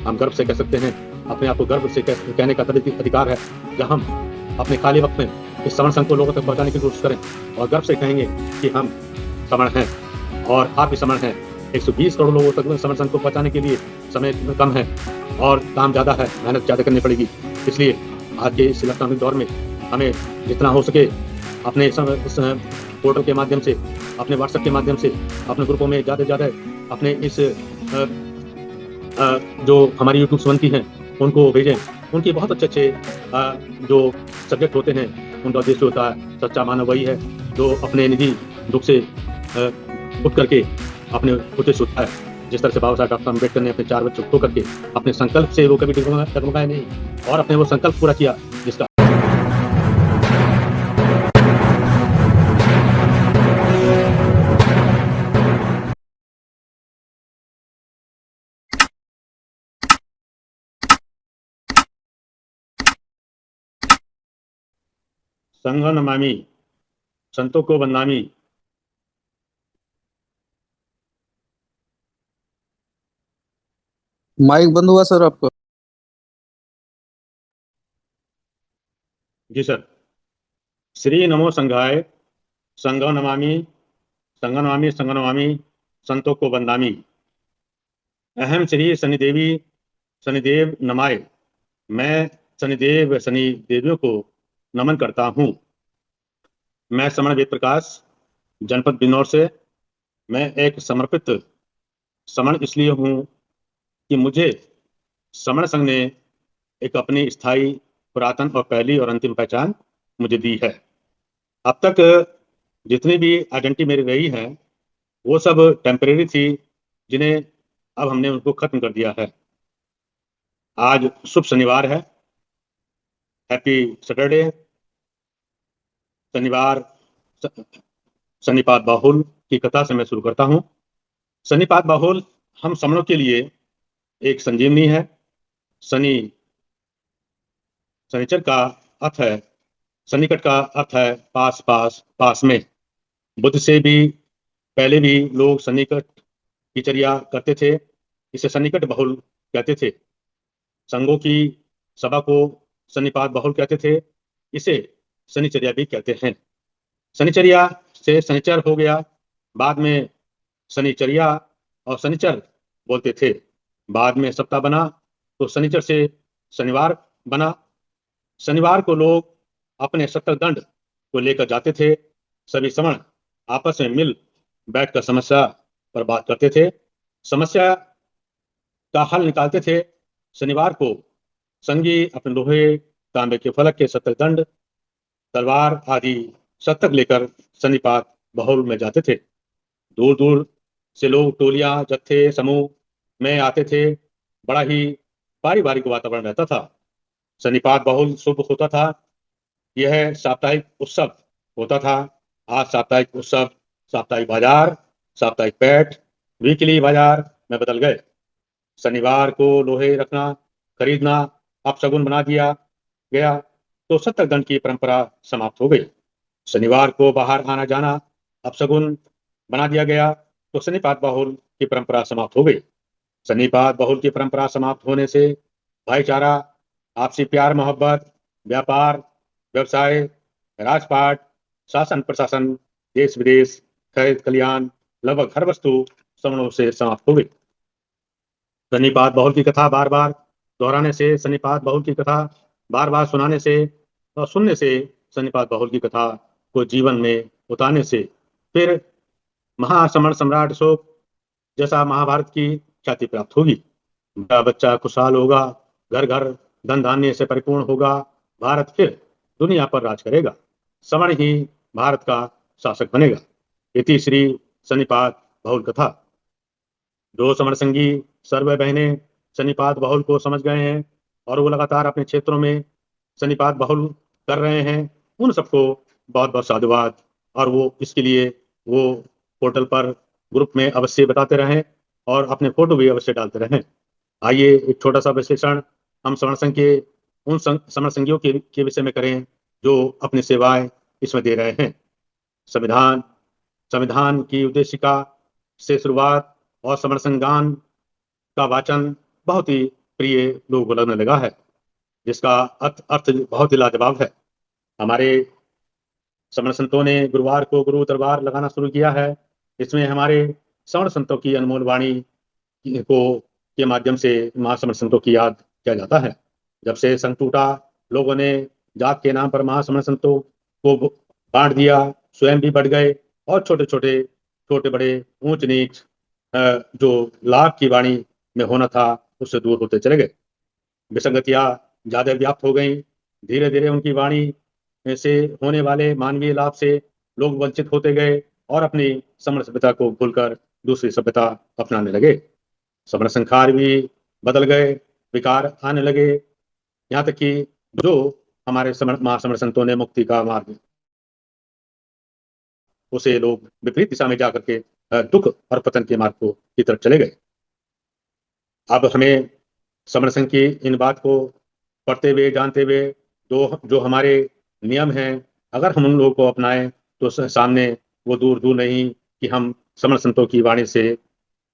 हम गर्व से कह सकते हैं, अपने आप को गर्व से कहने का तभी अधिकार है जब हम अपने खाली वक्त में इस श्रवण संघ को लोगों तक पहुंचाने की कोशिश करें और गर्व से कहेंगे कि हम श्रवण हैं और आप भी श्रवण हैं। 120 करोड़ लोगों तक श्रवण संघ को पहुंचाने के लिए समय कम है और काम ज़्यादा है, मेहनत ज़्यादा करनी पड़ेगी। इसलिए आज के इस इलेक्ट्रॉनिक दौर में हमें जितना हो सके अपने इस पोर्टल के माध्यम से, अपने व्हाट्सएप के माध्यम से, अपने ग्रुपों में ज़्यादा से ज़्यादा अपने इस जो हमारी यूट्यूब संबंधी हैं उनको भेजें। उनके बहुत अच्छे जो सब्जेक्ट होते हैं उनका उद्देश्य होता है सच्चा मानव वही है जो अपने निजी दुख से उठ करके अपने उद्देश्य होता है। जिस तरह से बाबा साहब डॉक्टर अम्बेडकर ने अपने 4 बच्चों को करके अपने संकल्प से वो कभी डगमगाए नहीं और अपने वो संकल्प पूरा किया जिसका संघ नमामि, संतों को बदनामी। माइक बंद हुआ सर आपका? जी सर। श्री नमो संघाय, संघ नमामि, संघ नमामि, संघ नमामि, संतों को बंदामी। अहम श्री शनिदेवी शनिदेव नमाय, मैं शनिदेव शनि देवियों को नमन करता हूँ। मैं श्रवण वेद प्रकाश, जनपद बिजनौर से। मैं एक समर्पित श्रवण इसलिए हूँ कि मुझे श्रवण संघ ने एक अपनी स्थायी, पुरातन और पहली और अंतिम पहचान मुझे दी है। अब तक जितनी भी आइडेंटिटी मेरी रही है वो सब टेम्परेरी थी, जिन्हें अब हमने उनको खत्म कर दिया है। आज शुभ शनिवार है, हैप्पी सैटरडे। शनिवार शनिपात बाहुल की कथा से मैं शुरू करता हूँ। शनिपात बाहुल हम श्रवणों के लिए एक संजीवनी है। शनिचर का अर्थ है, सन्निकट का अर्थ है पास पास पास में। बुद्ध से भी पहले भी लोग सन्निकट की चर्या करते थे, इसे सन्निकट बहुल कहते थे। संघों की सभा को सन्निपात बहुल कहते थे, इसे शनिचर्या भी कहते हैं। शनिचर्या से शनिचर हो गया, बाद में शनिचर्या और शनिचर बोलते थे। बाद में सप्ताह बना तो शनिचर से शनिवार बना। शनिवार को लोग अपने सत्तर दंड को लेकर जाते थे। सभी श्रवण आपस में मिल बैठकर समस्या पर बात करते थे, समस्या का हल निकालते थे। शनिवार को संगी अपने लोहे तांबे के फलक के सत्तर दंड, तलवार आदि शतक लेकर शनिपात बहुल में जाते थे। दूर दूर से लोग टोलियां, जत्थे, समूह में आते थे। बड़ा ही पारिवारिक वातावरण रहता था। शनिपात बहुल शुभ होता था। यह साप्ताहिक उत्सव होता था। आज साप्ताहिक उत्सव, साप्ताहिक बाजार, साप्ताहिक पैठ, वीकली बाजार में बदल गए। शनिवार को लोहे रखना, खरीदना अपशगुन बना दिया गया तो शतक दंड की परंपरा समाप्त हो गई। शनिवार को बाहर आना जाना अपशगुन बना दिया गया तो शनिपात बहुल की परंपरा समाप्त हो गई। शनिपात बहुल की परंपरा समाप्त होने से भाईचारा, आपसी प्यार मोहब्बत, व्यापार व्यवसाय, राजपाट, शासन प्रशासन, देश विदेश, खैर कल्याण, लगभग हर वस्तु श्रवणों से समाप्त हो गई। शनिपात बहुल की कथा बार बार दोहराने से, शनिपात बहुल की कथा बार बार सुनाने से और सुनने से, शनिपात बहुल की कथा को जीवन में उतारने से फिर महाश्रमण सम्राट अशोक जैसा महाभारत की ख्याति प्राप्त होगी। बड़ा बच्चा खुशहाल होगा, घर घर धन धान्य से परिपूर्ण होगा, भारत फिर दुनिया पर राज करेगा, श्रवण ही भारत का शासक बनेगा। इति श्री शनिपात बहुल कथा। जो श्रवण संगी सर्व बहने शनिपात बहुल को समझ गए हैं और वो लगातार अपने क्षेत्रों में शनिपात बहुल कर रहे हैं, उन सबको बहुत बहुत साधुवाद। और वो इसके लिए वो पोर्टल पर ग्रुप में अवश्य बताते रहें और अपने फोटो भी अवश्य डालते रहें। आइए एक छोटा सा विश्लेषण हम श्रवण संघ के उन श्रवण संघियों के विषय में करें जो अपनी सेवाएं इसमें दे रहे हैं। संविधान संविधान की उद्देशिका से शुरुआत और श्रवण संज्ञान का वाचन बहुत ही प्रिय लोगों को लगने लगा है, जिसका अर्थ अर्थ बहुत ही लाजवाब है। हमारे श्रमण संतों ने गुरुवार को गुरु दरबार लगाना शुरू किया है। इसमें हमारे श्रवण संतों की अनमोल वाणी को के माध्यम से महाश्रमण संतों की याद किया जाता है। जब से संघ टूटा, लोगों ने जात के नाम पर महाश्रमण संतों को बांट दिया, स्वयं भी बढ़ गए और छोटे बड़े ऊंच नीच जो लाभ की वाणी में होना था उससे दूर होते चले गए। विसंगतियां ज्यादा व्याप्त हो गई। धीरे धीरे उनकी वाणी से होने वाले मानवीय लाभ से लोग वंचित होते गए और अपनी समण सभ्यता को भूलकर दूसरी सभ्यता अपनाने लगे। समण संस्कार भी बदल गए, विकार आने लगे। यहाँ तक कि जो हमारे महासमण संतों ने मुक्ति का मार्ग, उसे लोग विपरीत दिशा में जाकर के दुख और पतन के मार्ग को की तरफ चले गए। अब हमें समण संघ की इन बात को पढ़ते हुए जानते हुए जो हमारे नियम हैं, अगर हम उन लोगों को अपनाएं तो सामने वो दूर दूर नहीं कि हम समण संतों की वाणी से,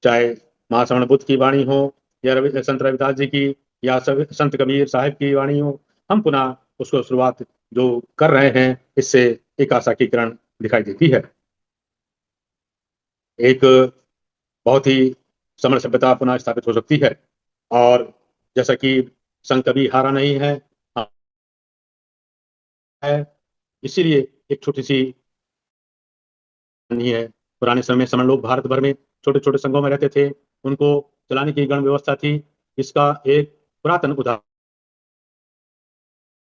चाहे महाश्रवण बुद्ध की वाणी हो या संत रविदास जी की या संत कबीर साहिब की वाणी हो, हम पुनः उसको शुरुआत जो कर रहे हैं, इससे एक आशा की किरण दिखाई देती है। एक बहुत ही समण सभ्यता पुनः स्थापित हो सकती है। और जैसा कि संत कभी हारा नहीं है, इसीलिए एक छोटी सी नहीं है। पुराने समय में समण लोग भारत भर में छोटे छोटे संघों में रहते थे, उनको चलाने की गण व्यवस्था थी। इसका एक पुरातन उदाहरण,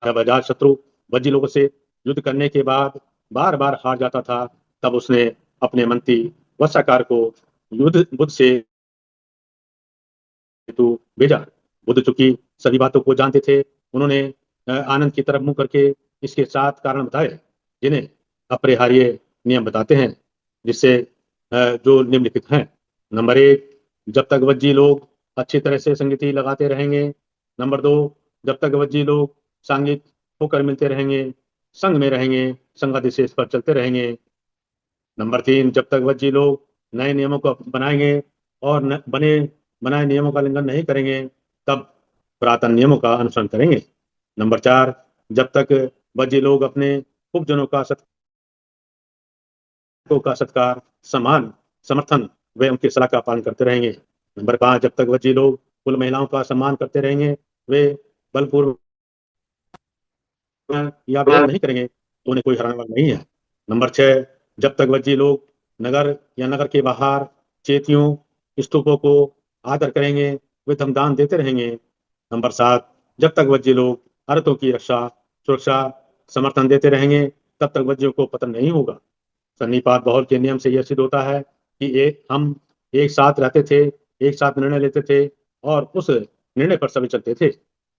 जब अजात शत्रु वज्जी लोगों से युद्ध करने के बाद बार बार हार जाता था, तब उसने अपने मंत्री वत्साकार को युद्ध बुद्ध से हेतु भेजा। बुद्ध चूंकि सभी बातों को जानते थे, उन्होंने आनंद की तरफ मुंह करके इसके 7 कारण बताए, जिन्हें अपरिहार्य नियम बताते हैं, जिससे जो निम्नलिखित हैं। नंबर 1, जब तक वज्जी लोग अच्छी तरह से संगति लगाते रहेंगे। नंबर 2, जब तक वज्जी लोग सांगिक होकर मिलते रहेंगे, संघ में रहेंगे, संघादिशेष पर चलते रहेंगे। नंबर 3, जब तक वज्जी लोग नए नियमों को बनाएंगे और बनाए नियमों का उल्लंघन नहीं करेंगे, तब पुरातन नियमों का अनुसरण करेंगे। नंबर 4, जब तक वज्जी लोग अपने उपजनों का सत्कार, सम्मान, समर्थन व उनकी सलाह का पालन करते रहेंगे। नंबर 5, जब तक वज्जी लोग कुल महिलाओं का सम्मान करते रहेंगे, वे बलपूर्वक या विरोध नहीं करेंगे तो उन्हें कोई हराने वाला नहीं है। नंबर 6, जब तक वज्जी लोग नगर या नगर के बाहर चेतियों, स्तूपों को आदर करेंगे, वे धमदान देते रहेंगे। नंबर 7, जब तक वज्जी लोग अर्थों की रक्षा, सुरक्षा, समर्थन देते रहेंगे, तब तक वज्जियों को पतन नहीं होगा। सन्निपात बहुल के नियम से यह सिद्ध होता है कि हम एक साथ रहते थे, एक साथ निर्णय लेते थे और उस निर्णय पर सभी चलते थे।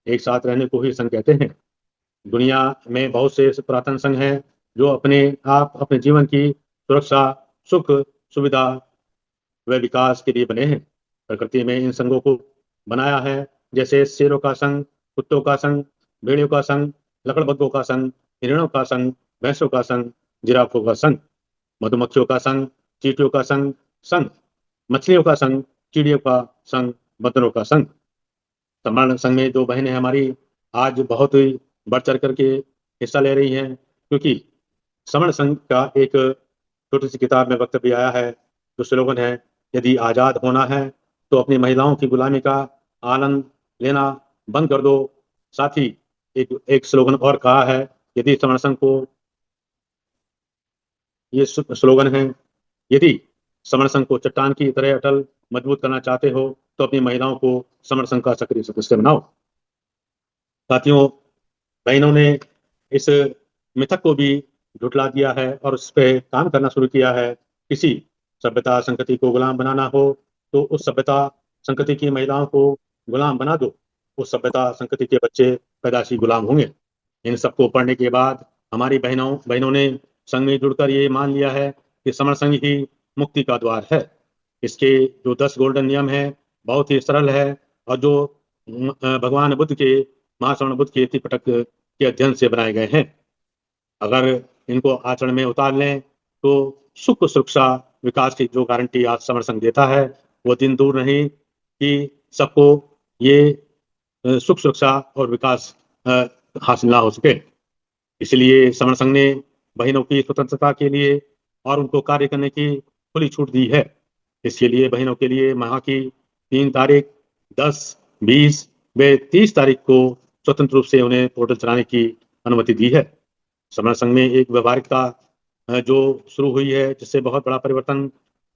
एक साथ रहने को ही संघ कहते हैं। दुनिया में बहुत से पुरातन संघ हैं जो अपने आप अपने जीवन की सुरक्षा, सुख, सुविधा व विकास के लिए बने हैं। प्रकृति में इन संघों को बनाया है, जैसे शेरों का संघ, कुत्तों का संघ, भेड़ियों का संघ, लकड़बग्गों का संघ, हिरणों का संघ, भैंसों का संघ, जिराफों का संघ, मधुमक्खियों का संघ, चींटियों का संघ संघ, मछलियों का संघ, चिड़ियों का संघ, बंदरों का संघ। सम्मान संघ में जो बहनें हमारी आज बहुत ही बढ़ चढ़ करके हिस्सा ले रही हैं, क्योंकि समण संघ का एक छोटी सी किताब में वक्तव्य आया है, जो स्लोगन है, यदि आजाद होना है तो अपनी महिलाओं की गुलामी का आनंद लेना बंद कर दो। साथ ही एक एक स्लोगन और कहा है, यदि समण संघ को, ये स्लोगन है, यदि समण संघ को चट्टान की तरह अटल मजबूत करना चाहते हो तो अपनी महिलाओं को समण संघ का सक्रिय सदस्य बनाओ। साथियों, बहनों ने इस मिथक को भी झुठला दिया है और उस पर काम करना शुरू किया है। किसी सभ्यता संस्कृति को गुलाम बनाना हो तो उस सभ्यता संस्कृति की महिलाओं को गुलाम बना दो, उस सभ्यता संस्कृति के बच्चे पैदाशी गुलाम होंगे। इन सबको पढ़ने के बाद हमारी बहनों बहनों ने संघ में जुड़कर ये मान लिया है कि समण संघ ही मुक्ति का द्वार है। इसके जो 10 गोल्डन नियम है, बहुत ही सरल है और जो भगवान बुद्ध के, महाश्रवण बुद्ध के त्रिपिटक के अध्ययन से बनाए गए हैं। अगर इनको आचरण में उतार लें तो सुख, सुरक्षा, विकास की जो गारंटी आज समण संघ देता है, वो दिन दूर नहीं कि सबको ये सुख सुरक्षा और विकास हासिल ना हो सके। इसलिए समण संघ ने बहनों की स्वतंत्रता के लिए और उनको कार्य करने की खुली छूट दी है। इसके लिए बहनों के लिए माह की 3 तारीख, 10, 20 व 30 तारीख को स्वतंत्र रूप से उन्हें पोर्टल चलाने की अनुमति दी है। समण संघ में एक व्यवहारिकता जो शुरू हुई है, जिससे बहुत बड़ा परिवर्तन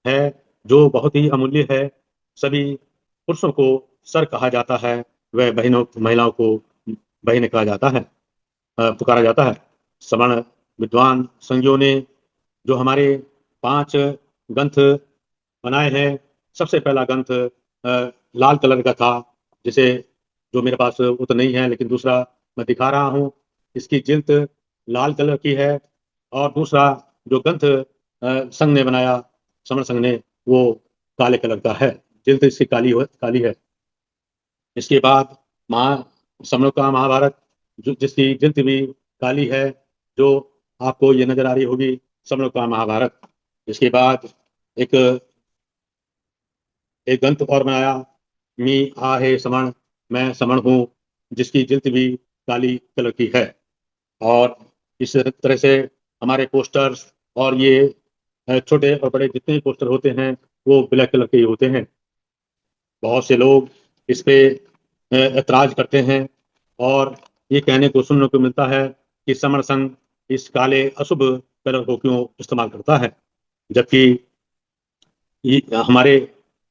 है, जो बहुत ही अमूल्य है। सभी पुरुषों को सर कहा जाता है, वह बहनों महिलाओं को बहन कहा जाता है, पुकारा जाता है। सवर्ण विद्वान संघियों ने जो हमारे 5 ग्रंथ बनाए हैं, सबसे पहला ग्रंथ लाल कलर का था, जिसे जो मेरे पास वो तो नहीं है, लेकिन दूसरा मैं दिखा रहा हूँ। इसकी जिल्द लाल कलर की है। और दूसरा जो ग्रंथ संघ ने बनाया, समण संघ ने, वो काले कलर का है। जिल्द इसकी काली है। इसके बाद महा समणों का महाभारत, जिसकी जिल्द भी काली है, जो आपको ये नजर आ रही होगी, समणों का महाभारत। इसके बाद एक एक ग्रंथ और बनाया, मी आ है समण, मैं समण हूँ, जिसकी जिल्द भी काली कलर की है। और इस तरह से हमारे पोस्टर्स और ये छोटे और बड़े जितने भी पोस्टर होते हैं, वो ब्लैक कलर के ही होते हैं। बहुत से लोग इस पे ऐतराज करते हैं और ये कहने को सुनने को मिलता है कि समण संघ इस काले अशुभ कलर को क्यों इस्तेमाल करता है, जबकि हमारे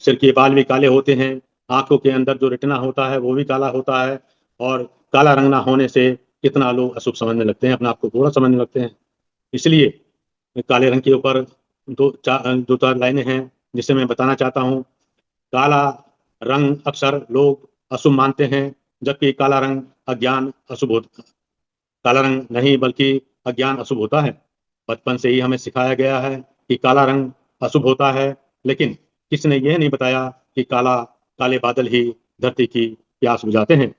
सिर के बाल भी काले होते हैं, आंखों के अंदर जो रेटिना होता है वो भी काला होता है। और काला रंग ना होने से कितना लोग अशुभ समझने लगते हैं, अपने आप को बुरा समझने लगते हैं। इसलिए काले रंग के ऊपर दो चार लाइनें हैं, जिसे मैं बताना चाहता हूँ। काला रंग अक्सर लोग अशुभ मानते हैं, जबकि काला रंग अज्ञान अशुभ होता, काला रंग नहीं बल्कि अज्ञान अशुभ होता है। बचपन से ही हमें सिखाया गया है कि काला रंग अशुभ होता है, लेकिन किसी ने यह नहीं बताया कि काले बादल ही धरती की प्यास बुझाते हैं,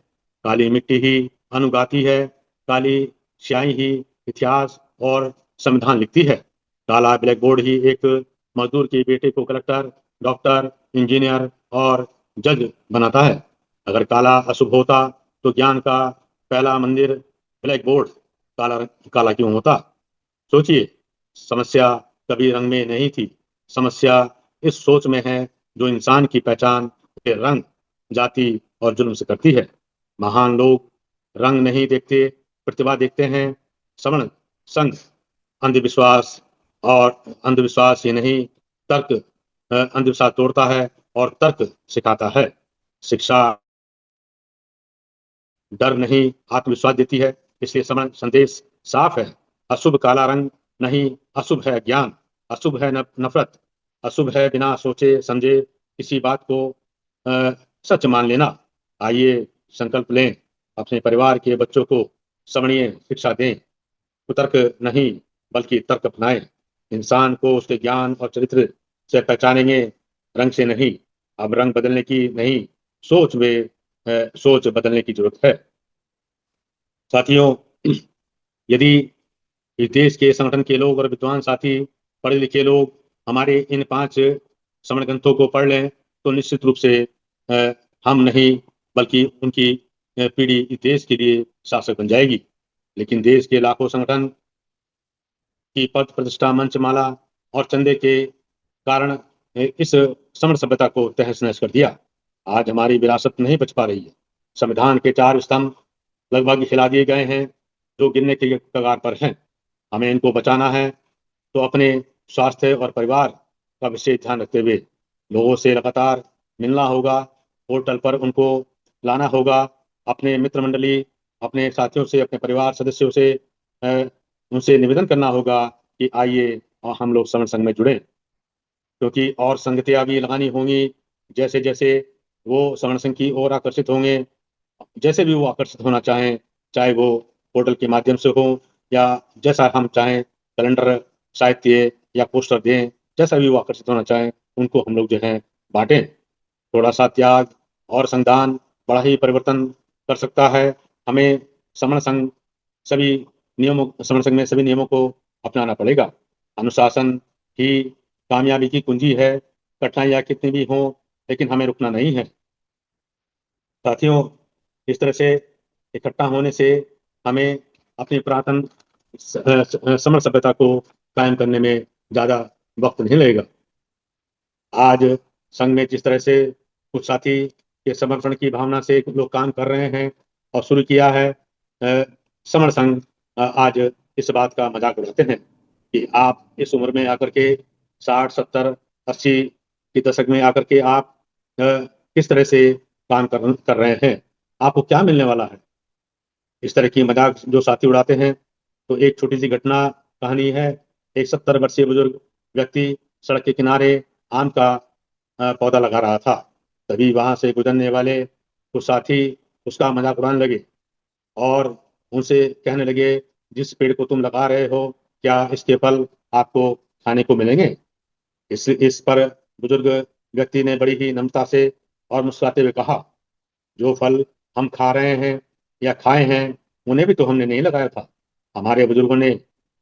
काली मिट्टी ही अन्न उगाती है, काली स्याही ही इतिहास और संविधान लिखती है, काला ब्लैक बोर्ड ही एक मजदूर के बेटे को कलेक्टर, डॉक्टर, इंजीनियर और जज बनाता है। अगर काला अशुभ होता तो ज्ञान का पहला मंदिर ब्लैक बोर्ड काला क्यों होता? सोचिए, समस्या कभी रंग में नहीं थी, समस्या इस सोच में है जो इंसान की पहचान के रंग, जाति और जुल्म से करती है। महान लोग रंग नहीं देखते, प्रतिभा देखते हैं। सवर्ण संघ अंधविश्वास और अंधविश्वास ही नहीं, तर्क अंधविश्वास तोड़ता है और तर्क सिखाता है। शिक्षा डर नहीं आत्मविश्वास देती है। इसलिए समण संदेश साफ है, अशुभ काला रंग नहीं, अशुभ है ज्ञान, अशुभ है नफरत, अशुभ है बिना सोचे समझे किसी बात को अ, सच मान लेना। आइए संकल्प लें, अपने परिवार के बच्चों को समणीय शिक्षा दें, कुतर्क नहीं बल्कि तर्क अपनाएं। इंसान को उसके ज्ञान और चरित्र से पहचानेंगे, रंग से नहीं। अब रंग बदलने की नहीं, सोच बदलने की जरूरत है। साथियों, यदि इस देश के संगठन के लोग और विद्वान साथी, पढ़े लिखे लोग हमारे इन 5 समण ग्रंथों को पढ़ लें, तो निश्चित रूप से अ, हम नहीं बल्कि उनकी पीढ़ी इस देश के लिए शासक बन जाएगी। लेकिन देश के लाखों संगठन की पद प्रतिष्ठा, मंच माला और चंदे के कारण इस समण सभ्यता को तहस नहस कर दिया। आज हमारी विरासत नहीं बच पा रही है। संविधान के 4 स्तंभ लगभग हिला दिए गए हैं, जो गिरने के कगार पर हैं। हमें इनको बचाना है, तो अपने स्वास्थ्य और परिवार का विशेष ध्यान रखते हुए लोगों से लगातार मिलना होगा, पोर्टल पर उनको लाना होगा। अपने मित्र मंडली, अपने साथियों से, अपने परिवार सदस्यों से उनसे निवेदन करना होगा कि आइए और हम लोग समण संघ में जुड़े, क्योंकि और संगतियां भी लगानी होंगी। जैसे जैसे वो समण संघ की ओर आकर्षित होंगे, जैसे भी वो आकर्षित होना चाहें, चाहे वो पोर्टल के माध्यम से हो या जैसा हम चाहें, कैलेंडर, साहित्य या पोस्टर दें, जैसा भी वो आकर्षित होना चाहें, उनको हम लोग जो है बांटें। थोड़ा सा त्याग और संदान बड़ा ही परिवर्तन कर सकता है। हमें समण संघ समण संघ में सभी नियमों को अपनाना पड़ेगा। अनुशासन ही कामयाबी की कुंजी है। कठिनाइयां कितनी भी हों, लेकिन हमें रुकना नहीं है। साथियों, इस तरह से इकट्ठा होने से हमें अपनी पुरातन समर सभ्यता को कायम करने में ज़्यादा वक्त नहीं लगेगा। आज संघ में जिस तरह से कुछ साथी के समर्पण की भावना से लोग काम कर रहे हैं और शुरू किया है, समर संघ आज इस बात का मजाक उड़ाते हैं कि आप इस उम्र में आकर के 60, 70, 80 के दशक में आकर के आप किस तरह से काम कर रहे हैं, आपको क्या मिलने वाला है। इस तरह की मजाक जो साथी उड़ाते हैं, तो एक छोटी सी घटना कहानी है। एक 70 वर्षीय बुजुर्ग व्यक्ति सड़क के किनारे आम का पौधा लगा रहा था। तभी वहां से गुजरने वाले कुछ साथी उसका मजाक उड़ाने लगे और उनसे कहने लगे, जिस पेड़ को तुम लगा रहे हो, क्या इसके फल आपको खाने को मिलेंगे। इस पर बुजुर्ग व्यक्ति ने बड़ी ही नम्रता से और मुस्कुराते हुए कहा, जो फल हम खा रहे हैं या खाए हैं, उन्हें भी तो हमने नहीं लगाया था। हमारे बुजुर्गों ने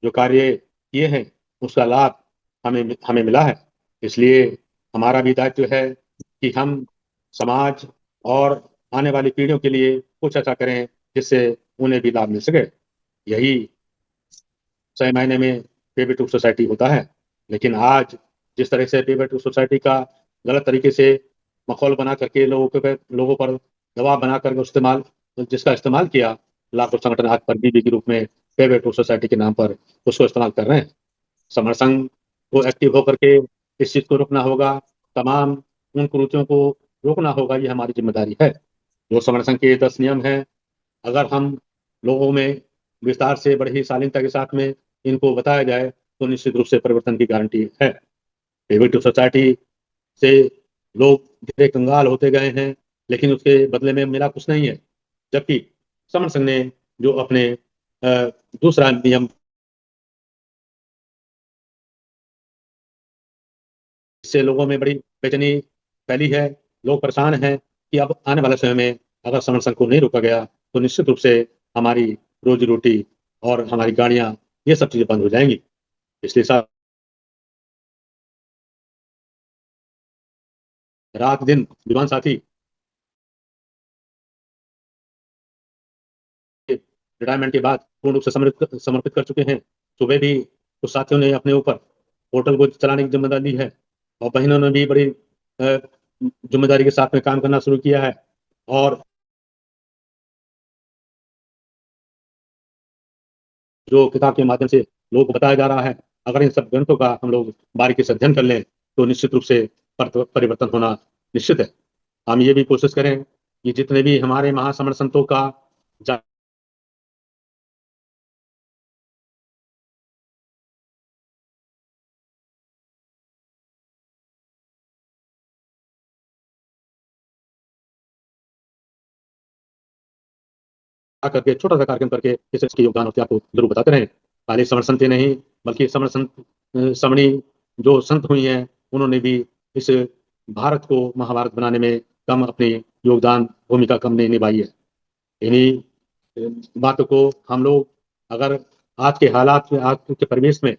जो कार्य किए हैं, उसका लाभ हमें हमें मिला है। इसलिए हमारा भी दायित्व है कि हम समाज और आने वाली पीढ़ियों के लिए कुछ ऐसा करें जिससे उन्हें भी लाभ मिल सके। यही सही मायने में पे टू सोसाइटी होता है। लेकिन आज जिस तरह से पे टू सोसाइटी का गलत तरीके से माहौल बना करके लोगों पर दबाव बना करके जिसका इस्तेमाल किया, लाखों संगठन आज परजीवी के रूप में पे टू सोसाइटी के नाम पर उसको इस्तेमाल कर रहे हैं। समर संघ को एक्टिव होकर के इस चीज को रोकना होगा, तमाम उन कुरीतियों को रोकना होगा। ये हमारी जिम्मेदारी है। जो समर संघ के 10 नियम हैं, अगर हम लोगों में विस्तार से बड़ी ही शालीनता के साथ में इनको बताया जाए, तो निश्चित रूप से परिवर्तन की गारंटी है। प्रिवेटिव सोसाइटी से लोग धीरे कंगाल होते गए हैं, लेकिन उसके बदले में मिला कुछ नहीं है। जबकि समर संघ ने जो अपने दूसरा नियम, इससे लोगों में बड़ी बेचैनी फैली है। लोग परेशान हैं कि अब आने वाले समय में अगर समर संघ को नहीं रोका गया, तो निश्चित रूप से हमारी रोजी रोटी और हमारी गाड़ियां, ये सब चीजें बंद हो जाएंगी। इसलिए साहब, रात दिन विद्वान साथी रिटायरमेंट के बाद पूर्ण रूप से समर्पित कर चुके हैं। सुबह भी कुछ साथियों ने अपने ऊपर होटल को चलाने की जिम्मेदारी ली है, और बहनों ने भी बड़ी जिम्मेदारी के साथ में काम करना शुरू किया है। और जो किताब के माध्यम से लोगों को बताया जा रहा है, अगर इन सब ग्रंथों का हम लोग बारीकी से अध्ययन कर लें, तो निश्चित रूप से परिवर्तन होना निश्चित है। हम ये भी कोशिश करें कि जितने भी हमारे महासमर संतों का करके छोटा सा कार्यक्रम करके इसके योगदान होते आपको जरूर बताते रहें। खाली समर संत ही नहीं, बल्कि समणी जो संत हुई हैं, उन्होंने भी इस भारत को महाभारत बनाने में कम अपनी योगदान भूमिका कम नहीं निभाई है। इन्हीं बातों को हम लोग, अगर आज के हालात में, आज के परिवेश में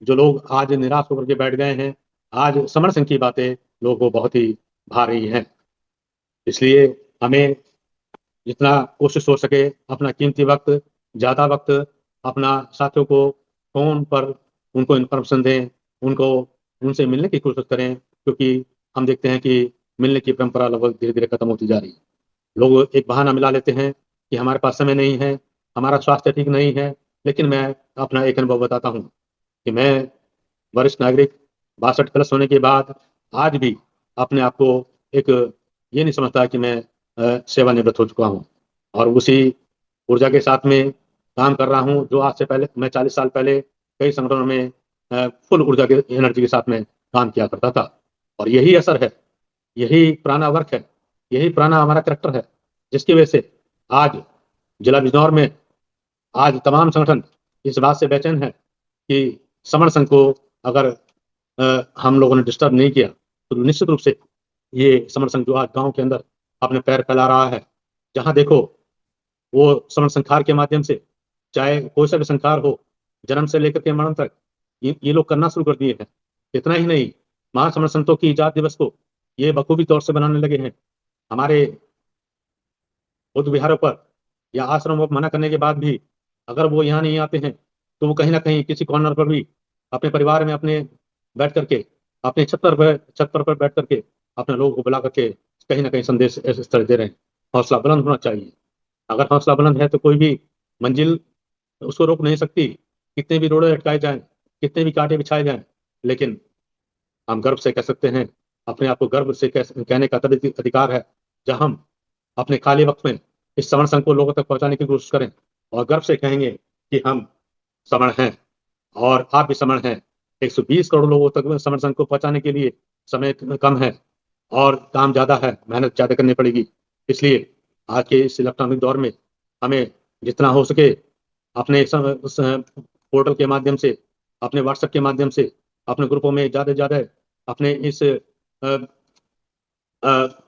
जो लोग आज निराश होकर के बैठ गए हैं, आज समर संघ की बातें लोगों को बहुत ही भा रही हैं। इसलिए हमें जितना कोशिश हो सके अपना कीमती वक्त, ज़्यादा वक्त अपना साथियों को फोन पर उनको इन्फॉर्मेशन दें, उनको उनसे मिलने की कोशिश करें, क्योंकि हम देखते हैं कि मिलने की परंपरा लगभग धीरे धीरे खत्म होती जा रही है। लोग एक बहाना मिला लेते हैं कि हमारे पास समय नहीं है, हमारा स्वास्थ्य ठीक नहीं है। लेकिन मैं अपना एक अनुभव बताता हूँ कि मैं वरिष्ठ नागरिक 62 प्लस होने के बाद आज भी अपने आप को एक ये नहीं समझता कि मैं सेवानिवृत्त हो चुका हूँ, और उसी ऊर्जा के साथ में काम कर रहा हूँ जो आज से पहले मैं 40 साल पहले कई संगठनों में फुल ऊर्जा के एनर्जी के साथ में काम किया करता था। और यही असर है, यही पुराना वर्क है, यही पुराना हमारा करेक्टर है, जिसकी वजह से आज जिला बिजनौर में आज तमाम संगठन इस बात से बेचैन है कि समर संघ को अगर हम लोगों ने डिस्टर्ब नहीं किया, तो निश्चित रूप से ये समर संघ जो आज गांव के अंदर अपने पैर फैला रहा है, जहां देखो वो समर संखार के माध्यम से, चाहे कोई सा भी संखार हो, जन्म से लेकर के मरण तक, ये लोग करना शुरू कर दिए हैं। इतना ही नहीं, महासमर संतों की इजाद दिवस को ये बखूबी तौर से बनाने लगे हैं। हमारे बुद्ध विहारों पर या आश्रमों पर मना करने के बाद भी अगर वो यहाँ नहीं आते हैं तो वो कहीं ना कहीं किसी कॉर्नर पर भी अपने परिवार में अपने बैठ करके, अपने छत पर बैठ करके अपने लोगों को बुला करके कहीं ना कहीं संदेश इस तरह दे रहे हैं। हौसला बुलंद होना चाहिए। अगर हौसला बुलंद है तो कोई भी मंजिल उसको रोक नहीं सकती। कितने भी रोड़े अटकाए जाएं, कितने भी कांटे बिछाए जाएं, लेकिन हम गर्व से कह सकते हैं, अपने आप को गर्व से कहने का तभी अधिकार है जब हम अपने खाली वक्त में इस श्रवण संघ को लोगों तक पहुंचाने की कोशिश करें और गर्व से कहेंगे कि हम श्रवण हैं और आप भी श्रवण हैं। 120 करोड़ लोगों तक श्रवण संघ को पहुंचाने के लिए समय कम है और काम ज्यादा है, मेहनत ज्यादा करनी पड़ेगी। इसलिए आज के इस इलेक्ट्रॉनिक दौर में हमें जितना हो सके अपने उस पोर्टल के माध्यम से, अपने व्हाट्सएप के माध्यम से, अपने ग्रुपों में ज्यादा से ज्यादा अपने इस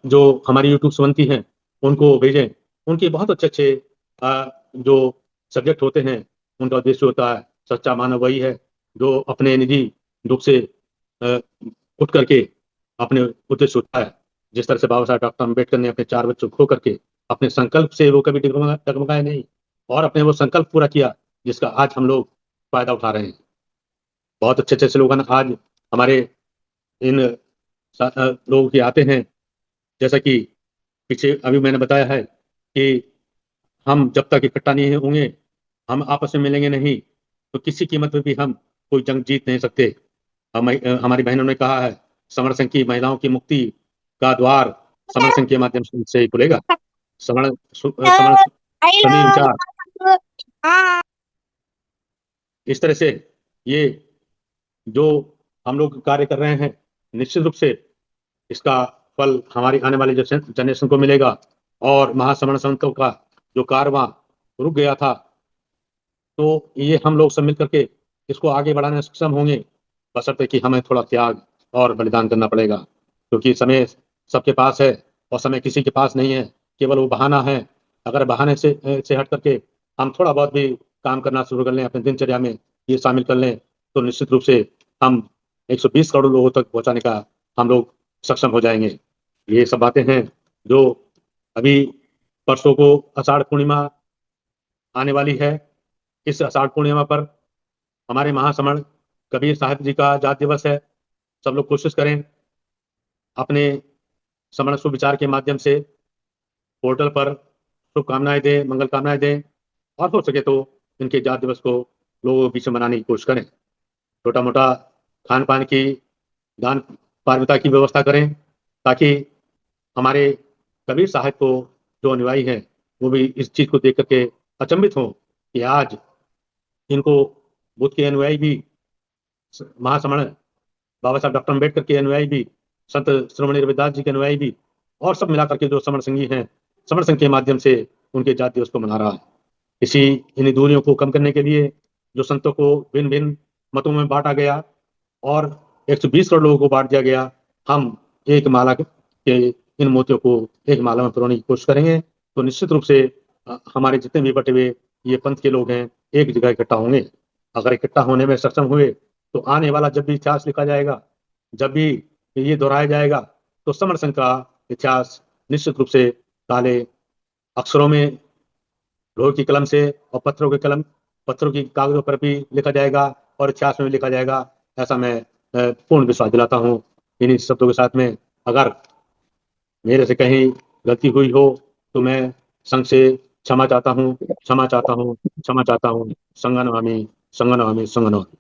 जो हमारी यूट्यूब बनती हैं उनको भेजें। उनके बहुत अच्छे अच्छे जो सब्जेक्ट होते हैं, उनका उद्देश्य होता है सच्चा मानव वही है जो अपने निजी दुख से अ, उठ करके अपने उद्देश्य होता है। जिस तरह से बाबा साहब डॉक्टर अम्बेडकर ने अपने 4 बच्चों को खो करके अपने संकल्प से वो कभी डगमगाए नहीं और अपने वो संकल्प पूरा किया, जिसका आज हम लोग फायदा उठा रहे हैं। बहुत अच्छे अच्छे स्लोगन आज हमारे इन लोगों के आते हैं। जैसा कि पीछे अभी मैंने बताया है कि हम जब तक इकट्ठा नहीं होंगे, हम आपस में मिलेंगे नहीं, तो किसी कीमत पर भी हम कोई जंग जीत नहीं सकते। हमारी बहनों ने कहा है, समर संघ की महिलाओं की मुक्ति का द्वार समर संघ के माध्यम से ही खुलेगा। समर सभी विचार इस तरह से ये जो हम लोग कार्य कर रहे हैं, निश्चित रूप से इसका फल हमारी आने वाली जनरेशन को मिलेगा। और महासमण संतों का जो कारवां रुक गया था, तो ये हम लोग सब मिल करके इसको आगे बढ़ाने में सक्षम होंगे, बशर्ते कि हमें थोड़ा त्याग और बलिदान करना पड़ेगा। क्योंकि समय सबके पास है और समय किसी के पास नहीं है, केवल वो बहाना है। अगर बहाने से हट करके हम थोड़ा बहुत भी काम करना शुरू कर लें, अपने दिनचर्या में ये शामिल कर लें, तो निश्चित रूप से हम 120 करोड़ लोगों तक पहुंचाने का हम लोग सक्षम हो जाएंगे। ये सब बातें हैं जो अभी परसों को आषाढ़ पूर्णिमा आने वाली है। इस आषाढ़ पूर्णिमा पर हमारे महासमण कबीर साहब जी का जात दिवस है। सब लोग कोशिश करें अपने समण सुविचार के माध्यम से पोर्टल पर शुभकामनाएं दें, मंगल कामनाएं दें और हो सके तो इनके जात दिवस को लोगों के बीच में मनाने की कोशिश करें। छोटा मोटा खान पान की, दान पारमिता की व्यवस्था करें, ताकि हमारे कबीर साहब को जो अनुयायी हैं वो भी इस चीज को देख करके अचंभित हों कि आज इनको बुद्ध के अनुयायी भी, महासमण बाबा साहब डॉक्टर अम्बेडकर के अनुयायी भी, संत श्रोमणी रविदास जी के अनुयायी भी और सब मिला करके जो समर संघी हैं, समर संघ के माध्यम से उनके जात दिवस को मना रहा है। इसी इन दूरियों को कम करने के लिए जो संतों को भिन्न भिन्न मतों में बांटा गया और 120 करोड़ लोगों को बांट दिया गया, हम एक माला के इन मोतियों को एक माला में पिरोने की कोशिश करेंगे, तो निश्चित रूप से हमारे जितने भी बटे हुए ये पंथ के लोग हैं एक जगह इकट्ठा होंगे। अगर इकट्ठा होने में सक्षम हुए तो आने वाला जब भी इतिहास लिखा जाएगा, जब भी ये दोहराया जाएगा, तो समर संघ का इतिहास निश्चित रूप से काले अक्षरों में, लोहे की कलम से और पत्थरों की कागजों पर भी लिखा जाएगा और इतिहास में भी लिखा जाएगा। ऐसा मैं पूर्ण विश्वास दिलाता हूँ। इन्हीं शब्दों के साथ में अगर मेरे से कहीं गलती हुई हो तो मैं संघ से क्षमा चाहता हूँ, क्षमा चाहता हूँ, क्षमा चाहता हूँ। संगनवामी, संगनवामी, संगनवामी।